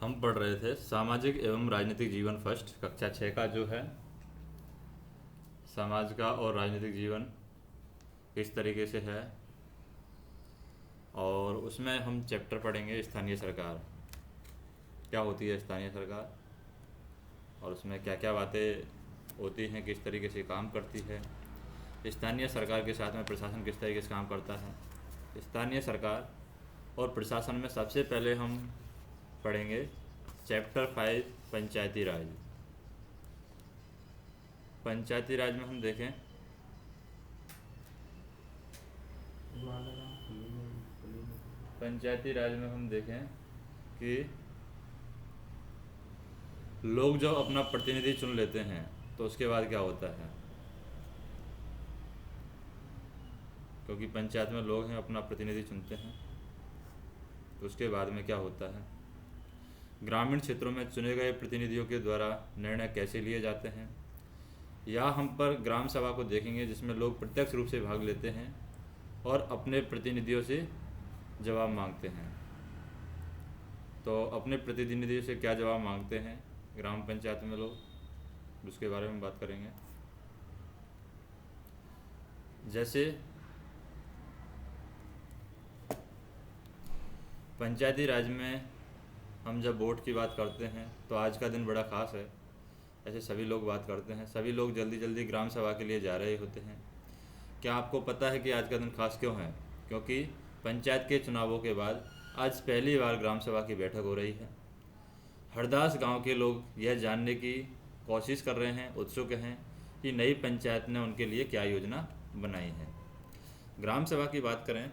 हम पढ़ रहे थे सामाजिक एवं राजनीतिक जीवन फर्स्ट कक्षा 6 का जो है समाज का और राजनीतिक जीवन किस तरीके से है। और उसमें हम चैप्टर पढ़ेंगे स्थानीय सरकार, क्या होती है स्थानीय सरकार और उसमें क्या क्या बातें होती हैं, किस तरीके से काम करती है। स्थानीय सरकार के साथ में प्रशासन किस तरीके से काम करता है। स्थानीय सरकार और प्रशासन में सबसे पहले हम पढ़ेंगे चैप्टर 5 पंचायती राज। पंचायती राज में हम देखें पंचायती राज में हम देखें कि लोग जब अपना प्रतिनिधि चुन लेते हैं तो उसके बाद क्या होता है, क्योंकि पंचायत में लोग हैं अपना प्रतिनिधि चुनते हैं, तो उसके बाद में क्या होता है। ग्रामीण क्षेत्रों में चुने गए प्रतिनिधियों के द्वारा निर्णय कैसे लिए जाते हैं। यहाँ हम पर ग्राम सभा को देखेंगे जिसमें लोग प्रत्यक्ष रूप से भाग लेते हैं और अपने प्रतिनिधियों से जवाब मांगते हैं। तो अपने प्रतिनिधियों से क्या जवाब मांगते हैं ग्राम पंचायत में लोग, उसके बारे में बात करेंगे। जैसे पंचायती राज में हम जब वोट की बात करते हैं तो आज का दिन बड़ा ख़ास है, ऐसे सभी लोग बात करते हैं। सभी लोग जल्दी जल्दी ग्राम सभा के लिए जा रहे होते हैं। क्या आपको पता है कि आज का दिन खास क्यों है? क्योंकि पंचायत के चुनावों के बाद आज पहली बार ग्राम सभा की बैठक हो रही है। हरदास गांव के लोग यह जानने की कोशिश कर रहे हैं, उत्सुक हैं कि नई पंचायत ने उनके लिए क्या योजना बनाई है। ग्राम सभा की बात करें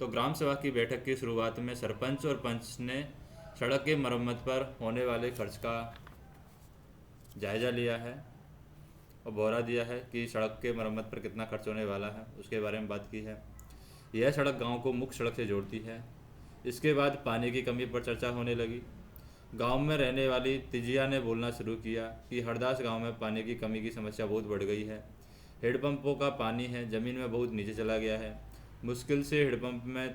तो ग्राम सभा की बैठक की शुरुआत में सरपंच और पंच ने सड़क के मरम्मत पर होने वाले खर्च का जायज़ा लिया है और ब्यौरा दिया है कि सड़क के मरम्मत पर कितना खर्च होने वाला है, उसके बारे में बात की है। यह सड़क गांव को मुख्य सड़क से जोड़ती है। इसके बाद पानी की कमी पर चर्चा होने लगी। गांव में रहने वाली तिजिया ने बोलना शुरू किया कि हरदास गांव में पानी की कमी की समस्या बहुत बढ़ गई है। हेडपंपों का पानी है ज़मीन में बहुत नीचे चला गया है। मुश्किल से हेडपंप में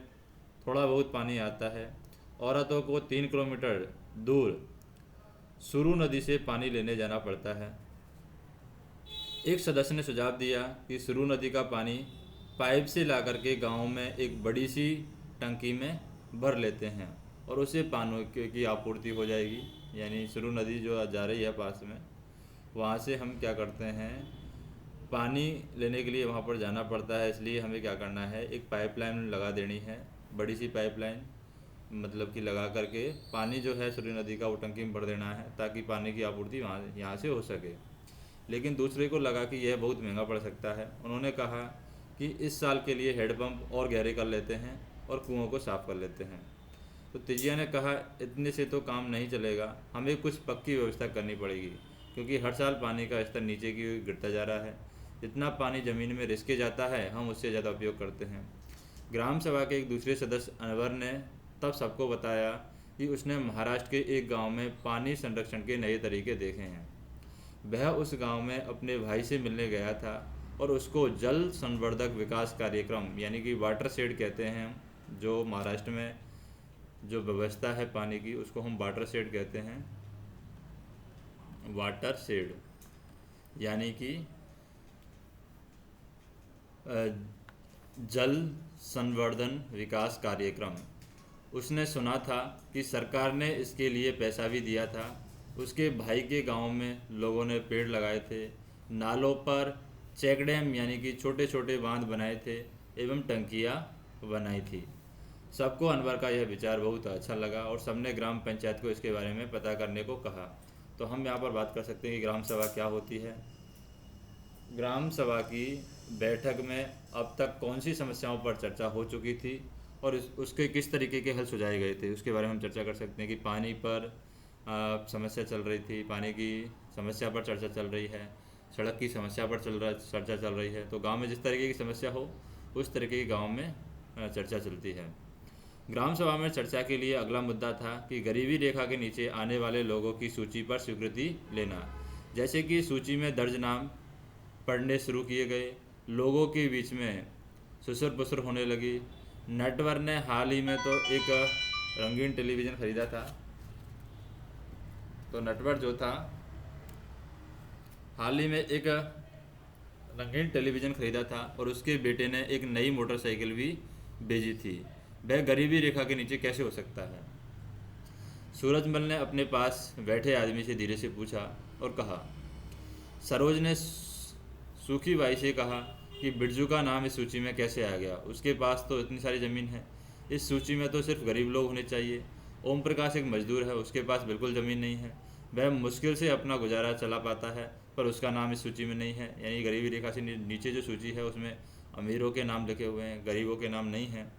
थोड़ा बहुत पानी आता है। औरतों को 3 किलोमीटर दूर सुरू नदी से पानी लेने जाना पड़ता है। एक सदस्य ने सुझाव दिया कि सुरू नदी का पानी पाइप से ला करके गाँव में एक बड़ी सी टंकी में भर लेते हैं और उससे पानी की आपूर्ति हो जाएगी। यानी सुरू नदी जो जा रही है पास में, वहाँ से हम क्या करते हैं, पानी लेने के लिए वहाँ पर जाना पड़ता है। इसलिए हमें क्या करना है, एक पाइपलाइन लगा देनी है, बड़ी सी पाइपलाइन मतलब कि लगा करके पानी जो है सुरू नदी का वो टंकी में भर देना है ताकि पानी की आपूर्ति वहाँ यहाँ से हो सके। लेकिन दूसरे को लगा कि यह बहुत महंगा पड़ सकता है। उन्होंने कहा कि इस साल के लिए हेडपंप और गहरे कर लेते हैं और कुओं को साफ़ कर लेते हैं। तो तिजिया ने कहा इतने से तो काम नहीं चलेगा, हमें कुछ पक्की व्यवस्था करनी पड़ेगी, क्योंकि हर साल पानी का स्तर नीचे की ओर गिरता जा रहा है। जितना पानी ज़मीन में रिसके जाता है हम उससे ज़्यादा उपयोग करते हैं। ग्राम सभा के एक दूसरे सदस्य अनवर ने तब सबको बताया कि उसने महाराष्ट्र के एक गांव में पानी संरक्षण के नए तरीके देखे हैं। वह उस गांव में अपने भाई से मिलने गया था और उसको जल संवर्धक विकास कार्यक्रम यानी कि वाटर शेड कहते हैं, जो महाराष्ट्र में जो व्यवस्था है पानी की उसको हम वाटर शेड कहते हैं। वाटर शेड यानी कि जल संवर्धन विकास कार्यक्रम। उसने सुना था कि सरकार ने इसके लिए पैसा भी दिया था। उसके भाई के गांव में लोगों ने पेड़ लगाए थे, नालों पर चेक डैम यानी कि छोटे छोटे बांध बनाए थे एवं टंकियाँ बनाई थी। सबको अनवर का यह विचार बहुत अच्छा लगा और सबने ग्राम पंचायत को इसके बारे में पता करने को कहा। तो हम यहाँ पर बात कर सकते हैं कि ग्राम सभा क्या होती है। ग्राम सभा की बैठक में अब तक कौन सी समस्याओं पर चर्चा हो चुकी थी और उसके किस तरीके के हल सुझाए गए थे, उसके बारे में हम चर्चा कर सकते हैं। कि पानी पर समस्या चल रही थी, पानी की समस्या पर चर्चा चल रही है, सड़क की समस्या पर चर्चा चल रही है। तो गांव में जिस तरीके की समस्या हो उस तरीके की गांव में चर्चा चलती है। ग्राम सभा में चर्चा के लिए अगला मुद्दा था कि गरीबी रेखा के नीचे आने वाले लोगों की सूची पर स्वीकृति लेना। जैसे कि सूची में दर्ज नाम पढ़ने शुरू किए गए, लोगों के बीच में सुसुर पुसुर होने लगी। नेटवर्क ने हाल ही में तो एक रंगीन टेलीविज़न ख़रीदा था तो नटवर जो था हाल ही में एक रंगीन टेलीविज़न खरीदा था और उसके बेटे ने एक नई मोटरसाइकिल भी भेजी थी। वह गरीबी रेखा के नीचे कैसे हो सकता है? सूरजमल ने अपने पास बैठे आदमी से धीरे से पूछा और कहा। सरोज ने सूखी बाई से कहा कि बिरजू का नाम इस सूची में कैसे आ गया? उसके पास तो इतनी सारी ज़मीन है। इस सूची में तो सिर्फ गरीब लोग होने चाहिए। ओम प्रकाश एक मजदूर है, उसके पास बिल्कुल ज़मीन नहीं है। वह मुश्किल से अपना गुजारा चला पाता है, पर उसका नाम इस सूची में नहीं है। यानी गरीबी रेखा से नीचे जो सूची है उसमें अमीरों के नाम लिखे हुए हैं, गरीबों के नाम नहीं हैं।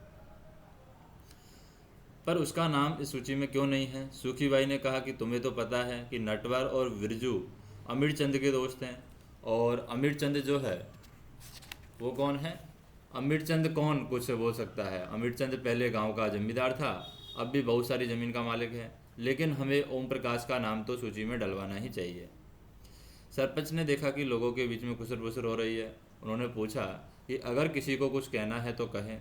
पर उसका नाम इस सूची में क्यों नहीं है? सूखी बाई ने कहा कि तुम्हें तो पता है कि नटवर और बिरजू अमीर चंद के दोस्त हैं। और अमीर चंद जो है वो कौन है? अमीर चंद कौन कुछ बोल सकता है? अमीर चंद पहले गांव का जमींदार था, अब भी बहुत सारी ज़मीन का मालिक है। लेकिन हमें ओम प्रकाश का नाम तो सूची में डलवाना ही चाहिए। सरपंच ने देखा कि लोगों के बीच में खुसर फुसर हो रही है। उन्होंने पूछा कि अगर किसी को कुछ कहना है तो कहें।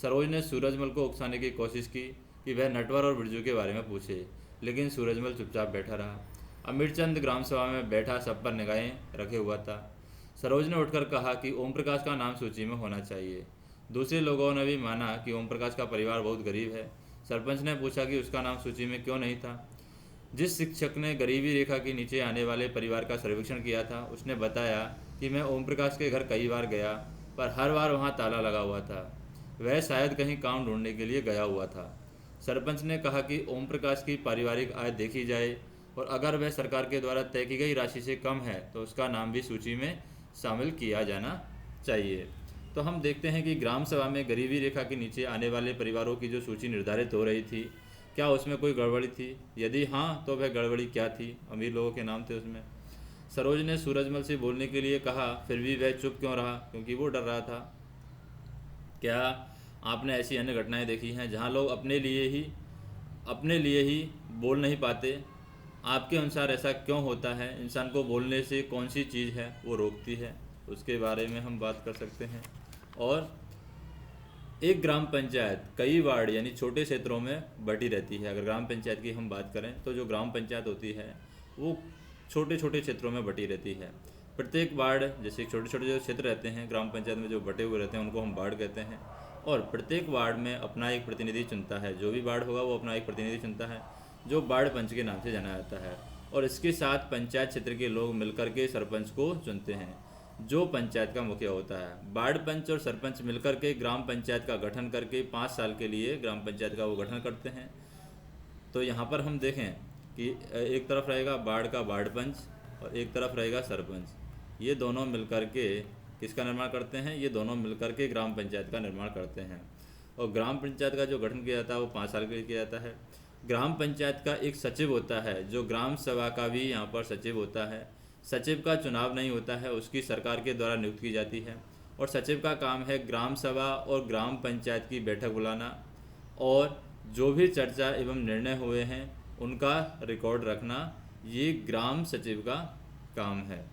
सरोज ने सूरजमल को उकसाने की कोशिश की कि वह नटवर और बिरजू के बारे में पूछे, लेकिन सूरजमल चुपचाप बैठा रहा। अमीर चंद ग्राम सभा में बैठा सब पर निगाहें रखे हुआ था। सरोज ने उठकर कहा कि ओम प्रकाश का नाम सूची में होना चाहिए। दूसरे लोगों ने भी माना कि ओम प्रकाश का परिवार बहुत गरीब है। सरपंच ने पूछा कि उसका नाम सूची में क्यों नहीं था। जिस शिक्षक ने गरीबी रेखा के नीचे आने वाले परिवार का सर्वेक्षण किया था, उसने बताया कि मैं ओम प्रकाश के घर कई बार गया, पर हर बार वहाँ ताला लगा हुआ था। वह शायद कहीं काम ढूंढने के लिए गया हुआ था। सरपंच ने कहा कि ओम प्रकाश की पारिवारिक आय देखी जाए और अगर वह सरकार के द्वारा तय की गई राशि से कम है तो उसका नाम भी सूची में शामिल किया जाना चाहिए। तो हम देखते हैं कि ग्राम सभा में गरीबी रेखा के नीचे आने वाले परिवारों की जो सूची निर्धारित हो रही थी, क्या उसमें कोई गड़बड़ी थी? यदि हाँ, तो वह गड़बड़ी क्या थी? अमीर लोगों के नाम थे उसमें। सरोज ने सूरजमल से बोलने के लिए कहा, फिर भी वह चुप क्यों रहा? क्योंकि वो डर रहा था। क्या आपने ऐसी अन्य घटनाएं देखी हैं जहां लोग अपने लिए ही बोल नहीं पाते? आपके अनुसार ऐसा क्यों होता है? इंसान को बोलने से कौन सी चीज़ है वो रोकती है? उसके बारे में हम बात कर सकते हैं। और एक ग्राम पंचायत कई वार्ड यानी छोटे क्षेत्रों में बटी रहती है। अगर ग्राम पंचायत की हम बात करें तो जो ग्राम पंचायत होती है वो छोटे छोटे क्षेत्रों में बटी रहती है। प्रत्येक वार्ड, जैसे छोटे छोटे जो क्षेत्र रहते हैं ग्राम पंचायत में जो बटे हुए रहते हैं उनको हम वार्ड कहते हैं। और प्रत्येक वार्ड में अपना एक प्रतिनिधि चुनता है। जो भी वार्ड होगा वो अपना एक प्रतिनिधि चुनता है, जो वार्ड पंच के नाम से जाना जाता है। और इसके साथ पंचायत क्षेत्र के लोग मिलकर के सरपंच को चुनते हैं, जो पंचायत का मुखिया होता है। वार्ड पंच और सरपंच मिलकर के ग्राम पंचायत का गठन करके 5 साल के लिए ग्राम पंचायत का वो गठन करते हैं। तो यहाँ पर हम देखें कि एक तरफ रहेगा वार्ड का वार्ड पंच और एक तरफ रहेगा सरपंच। ये दोनों मिलकर के किसका निर्माण करते हैं? ये दोनों मिलकर के ग्राम पंचायत का निर्माण करते हैं। और ग्राम पंचायत का जो गठन किया जाता है वो 5 साल के लिए किया जाता है। ग्राम पंचायत का एक सचिव होता है, जो ग्राम सभा का भी यहाँ पर सचिव होता है। सचिव का चुनाव नहीं होता है, उसकी सरकार के द्वारा नियुक्त की जाती है। और सचिव का काम है ग्राम सभा और ग्राम पंचायत की बैठक बुलाना और जो भी चर्चा एवं निर्णय हुए हैं उनका रिकॉर्ड रखना। ये ग्राम सचिव का काम है।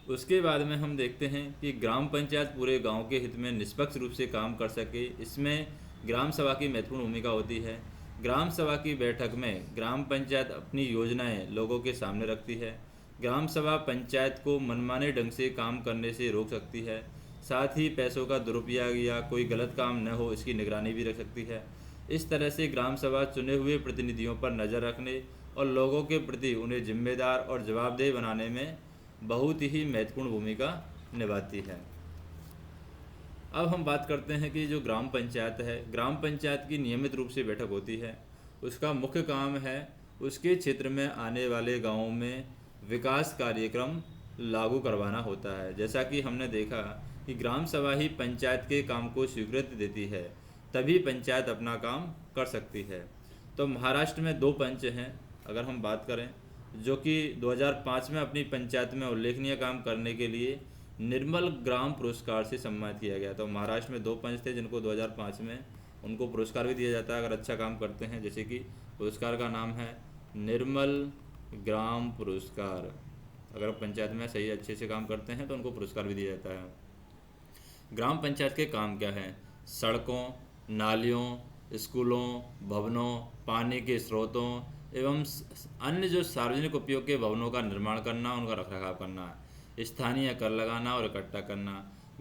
उसके बाद में हम देखते हैं कि ग्राम पंचायत पूरे गांव के हित में निष्पक्ष रूप से काम कर सके, इसमें ग्राम सभा की महत्वपूर्ण भूमिका होती है। ग्राम सभा की बैठक में ग्राम पंचायत अपनी योजनाएं लोगों के सामने रखती है। ग्राम सभा पंचायत को मनमाने ढंग से काम करने से रोक सकती है। साथ ही पैसों का दुरुपयोग या कोई गलत काम न हो इसकी निगरानी भी रख सकती है। इस तरह से ग्राम सभा चुने हुए प्रतिनिधियों पर नज़र रखने और लोगों के प्रति उन्हें जिम्मेदार और जवाबदेह बनाने में बहुत ही महत्वपूर्ण भूमिका निभाती है। अब हम बात करते हैं कि जो ग्राम पंचायत है, ग्राम पंचायत की नियमित रूप से बैठक होती है। उसका मुख्य काम है उसके क्षेत्र में आने वाले गांवों में विकास कार्यक्रम लागू करवाना होता है। जैसा कि हमने देखा कि ग्राम सभा ही पंचायत के काम को स्वीकृति देती है, तभी पंचायत अपना काम कर सकती है। तो महाराष्ट्र में 2 पंच हैं अगर हम बात करें, जो कि 2005 में अपनी पंचायत में उल्लेखनीय काम करने के लिए निर्मल ग्राम पुरस्कार से सम्मानित किया गया। तो महाराष्ट्र में 2 पंच थे जिनको 2005 में उनको पुरस्कार भी दिया जाता है अगर अच्छा काम करते हैं। जैसे कि पुरस्कार का नाम है निर्मल ग्राम पुरस्कार। अगर पंचायत में सही अच्छे से काम करते हैं तो उनको पुरस्कार भी दिया जाता है। ग्राम पंचायत के काम क्या हैं? सड़कों, नालियों, स्कूलों, भवनों, पानी के स्रोतों, एवं अन्य जो सार्वजनिक उपयोग के भवनों का निर्माण करना, उनका रखरखाव करना, स्थानीय कर लगाना और इकट्ठा करना,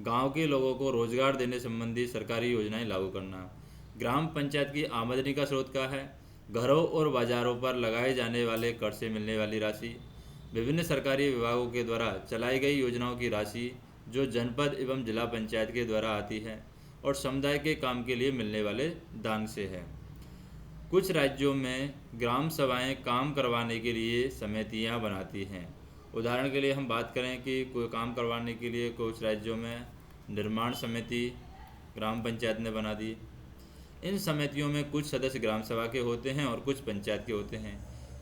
गांव के लोगों को रोजगार देने संबंधी सरकारी योजनाएं लागू करना। ग्राम पंचायत की आमदनी का स्रोत क्या है? घरों और बाजारों पर लगाए जाने वाले कर से मिलने वाली राशि, विभिन्न सरकारी विभागों के द्वारा चलाई गई योजनाओं की राशि जो जनपद एवं जिला पंचायत के द्वारा आती है, और समुदाय के काम के लिए मिलने वाले दान से है। कुछ राज्यों में ग्राम सभाएं काम करवाने के लिए समितियां बनाती हैं। उदाहरण के लिए हम बात करें कि कोई काम करवाने के लिए कुछ राज्यों में निर्माण समिति ग्राम पंचायत ने बना दी। इन समितियों में कुछ सदस्य ग्राम सभा के होते हैं और कुछ पंचायत के होते हैं।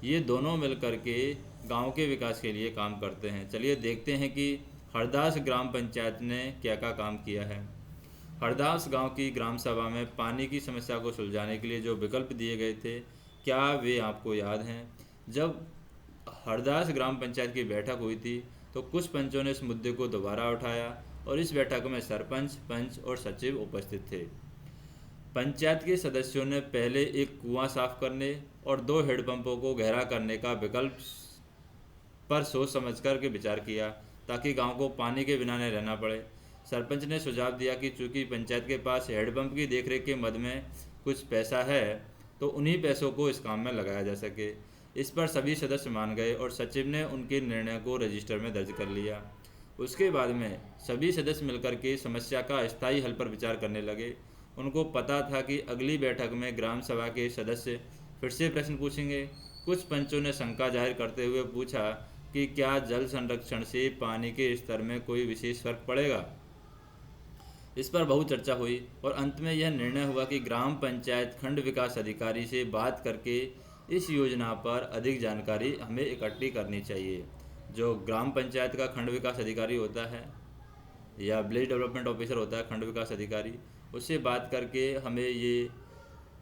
ये दोनों मिलकर के गांव के विकास के लिए काम करते हैं। चलिए देखते हैं कि हरदास ग्राम पंचायत ने क्या क्या काम किया है। हरदास गांव की ग्राम सभा में पानी की समस्या को सुलझाने के लिए जो विकल्प दिए गए थे, क्या वे आपको याद हैं? जब हरदास ग्राम पंचायत की बैठक हुई थी तो कुछ पंचों ने इस मुद्दे को दोबारा उठाया और इस बैठक में सरपंच, पंच और सचिव उपस्थित थे। पंचायत के सदस्यों ने पहले एक कुआं साफ करने और 2 हेडपंपों को गहरा करने का विकल्प पर सोच समझकर के विचार किया ताकि गांव को पानी के बिना न रहना पड़े। सरपंच ने सुझाव दिया कि चूंकि पंचायत के पास हेडपंप की देखरेख के मद में कुछ पैसा है तो उन्हीं पैसों को इस काम में लगाया जा सके। इस पर सभी सदस्य मान गए और सचिव ने उनके निर्णय को रजिस्टर में दर्ज कर लिया। उसके बाद में सभी सदस्य मिलकर के समस्या का स्थायी हल पर विचार करने लगे। उनको पता था कि अगली बैठक में ग्राम सभा के सदस्य फिर से प्रश्न पूछेंगे। कुछ पंचों ने शंका जाहिर करते हुए पूछा कि क्या जल संरक्षण से पानी के स्तर में कोई विशेष फर्क पड़ेगा। इस पर बहुत चर्चा हुई और अंत में यह निर्णय हुआ कि ग्राम पंचायत खंड विकास अधिकारी से बात करके इस योजना पर अधिक जानकारी हमें इकट्ठी करनी चाहिए। जो ग्राम पंचायत का खंड विकास अधिकारी होता है या विलेज डेवलपमेंट ऑफिसर होता है खंड विकास अधिकारी, उससे बात करके हमें ये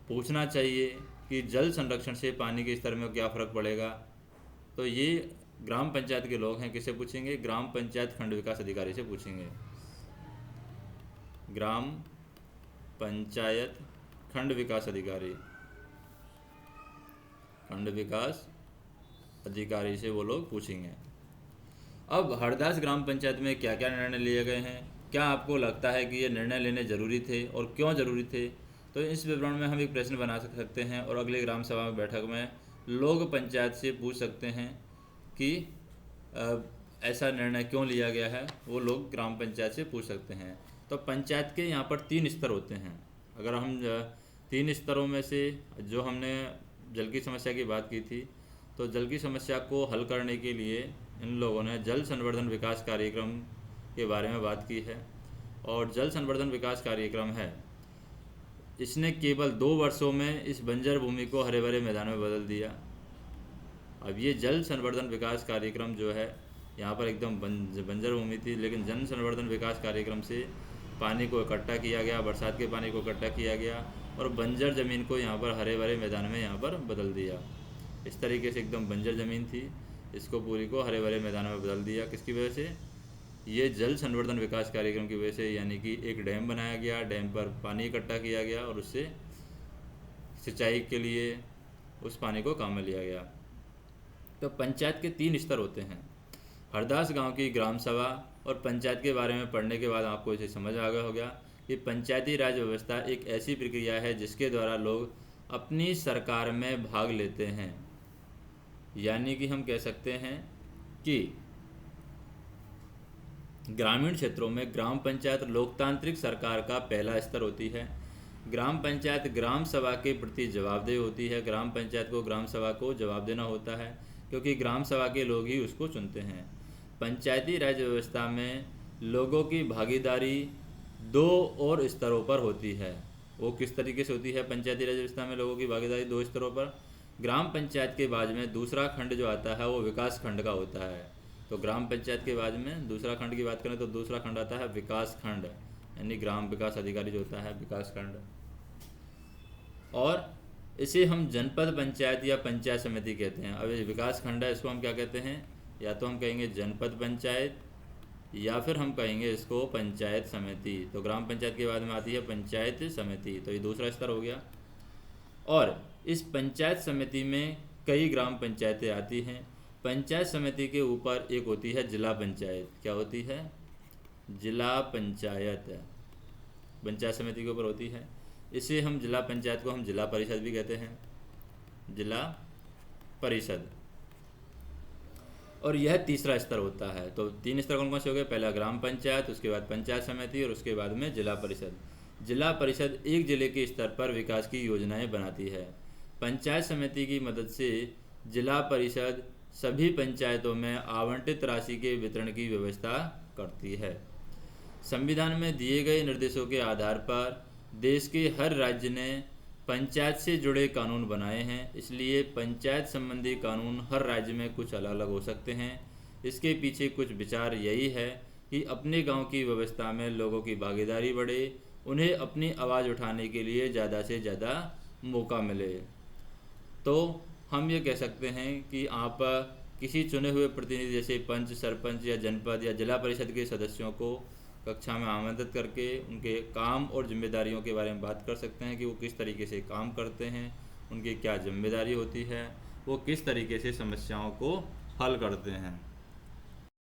पूछना चाहिए कि जल संरक्षण से पानी के स्तर में क्या फ़र्क पड़ेगा। तो ये ग्राम पंचायत के लोग हैं, किससे पूछेंगे? ग्राम पंचायत खंड विकास अधिकारी से पूछेंगे। ग्राम पंचायत खंड विकास अधिकारी, खंड विकास अधिकारी से वो लोग पूछेंगे। अब हरदास ग्राम पंचायत में क्या क्या निर्णय लिए गए हैं? क्या आपको लगता है कि ये निर्णय लेने जरूरी थे और क्यों जरूरी थे? तो इस विवरण में हम एक प्रश्न बना सकते हैं और अगले ग्राम सभा में बैठक में लोग पंचायत से पूछ सकते हैं कि ऐसा निर्णय क्यों लिया गया है, वो लोग ग्राम पंचायत से पूछ सकते हैं। तो पंचायत के यहाँ पर 3 स्तर होते हैं। अगर हम 3 स्तरों में से जो हमने जल की समस्या की बात की थी, तो जल की समस्या को हल करने के लिए इन लोगों ने जल संवर्धन विकास कार्यक्रम के बारे में बात की है। और जल संवर्धन विकास कार्यक्रम है, इसने केवल 2 वर्षों में इस बंजर भूमि को हरे भरे मैदान में बदल दिया। अब ये जल संवर्धन विकास कार्यक्रम जो है, यहाँ पर एकदम बंजर भूमि थी, लेकिन जल संवर्धन विकास कार्यक्रम से पानी को इकट्ठा किया गया, बरसात के पानी को इकट्ठा किया गया और बंजर ज़मीन को यहाँ पर हरे भरे मैदान में यहाँ पर बदल दिया। इस तरीके से एकदम बंजर ज़मीन थी, इसको पूरी को हरे भरे मैदान में बदल दिया। किसकी वजह से? ये जल संवर्धन विकास कार्यक्रम की वजह से, यानी कि एक डैम बनाया गया, डैम पर पानी इकट्ठा किया गया और उससे सिंचाई के लिए उस पानी को काम में लिया गया। तो पंचायत के 3 स्तर होते हैं। हरदास गांव की ग्राम सभा और पंचायत के बारे में पढ़ने के बाद आपको इसे समझ आ गया होगा कि पंचायती राज व्यवस्था एक ऐसी प्रक्रिया है जिसके द्वारा लोग अपनी सरकार में भाग लेते हैं। यानी कि हम कह सकते हैं कि ग्रामीण क्षेत्रों में ग्राम पंचायत लोकतांत्रिक सरकार का पहला स्तर होती है। ग्राम पंचायत ग्राम सभा के प्रति जवाबदेह होती है। ग्राम पंचायत को ग्राम सभा को जवाब देना होता है क्योंकि ग्राम सभा के लोग ही उसको चुनते हैं। पंचायती राज व्यवस्था में लोगों की भागीदारी 2 और स्तरों पर होती है। वो किस तरीके से होती है? पंचायती राज व्यवस्था में लोगों की भागीदारी 2 स्तरों पर। ग्राम पंचायत के बाद में दूसरा खंड जो आता है वो विकास खंड का होता है। तो ग्राम पंचायत के बाद में दूसरा खंड की बात करें तो दूसरा खंड आता है विकास खंड, यानी ग्राम विकास अधिकारी जो होता है विकास खंड। और इसे हम जनपद पंचायत या पंचायत समिति कहते हैं। अब ये विकास खंड है, इसको हम क्या कहते हैं? या तो हम कहेंगे जनपद पंचायत या फिर हम कहेंगे इसको पंचायत समिति। तो ग्राम पंचायत के बाद में आती है पंचायत समिति, तो ये दूसरा स्तर हो गया। और इस पंचायत समिति में कई ग्राम पंचायतें आती हैं। पंचायत समिति के ऊपर एक होती है जिला पंचायत। क्या होती है? जिला पंचायत। पंचायत समिति के ऊपर होती है। इसे हम जिला पंचायत को हम जिला परिषद भी कहते हैं, जिला परिषद। और यह तीसरा स्तर होता है। तो 3 स्तर कौन कौन से हो गए? पहला ग्राम पंचायत, उसके बाद पंचायत समिति और उसके बाद में जिला परिषद। जिला परिषद एक जिले के स्तर पर विकास की योजनाएं बनाती है। पंचायत समिति की मदद से जिला परिषद सभी पंचायतों में आवंटित राशि के वितरण की व्यवस्था करती है। संविधान में दिए गए निर्देशों के आधार पर देश के हर राज्य ने पंचायत से जुड़े कानून बनाए हैं, इसलिए पंचायत संबंधी कानून हर राज्य में कुछ अलग अलग हो सकते हैं। इसके पीछे कुछ विचार यही है कि अपने गांव की व्यवस्था में लोगों की भागीदारी बढ़े, उन्हें अपनी आवाज़ उठाने के लिए ज़्यादा से ज़्यादा मौका मिले। तो हम ये कह सकते हैं कि आप किसी चुने हुए प्रतिनिधि जैसे पंच, सरपंच या जनपद या जिला परिषद के सदस्यों को कक्षा में आमंत्रित करके उनके काम और जिम्मेदारियों के बारे में बात कर सकते हैं कि वो किस तरीके से काम करते हैं, उनकी क्या जिम्मेदारी होती है, वो किस तरीके से समस्याओं को हल करते हैं।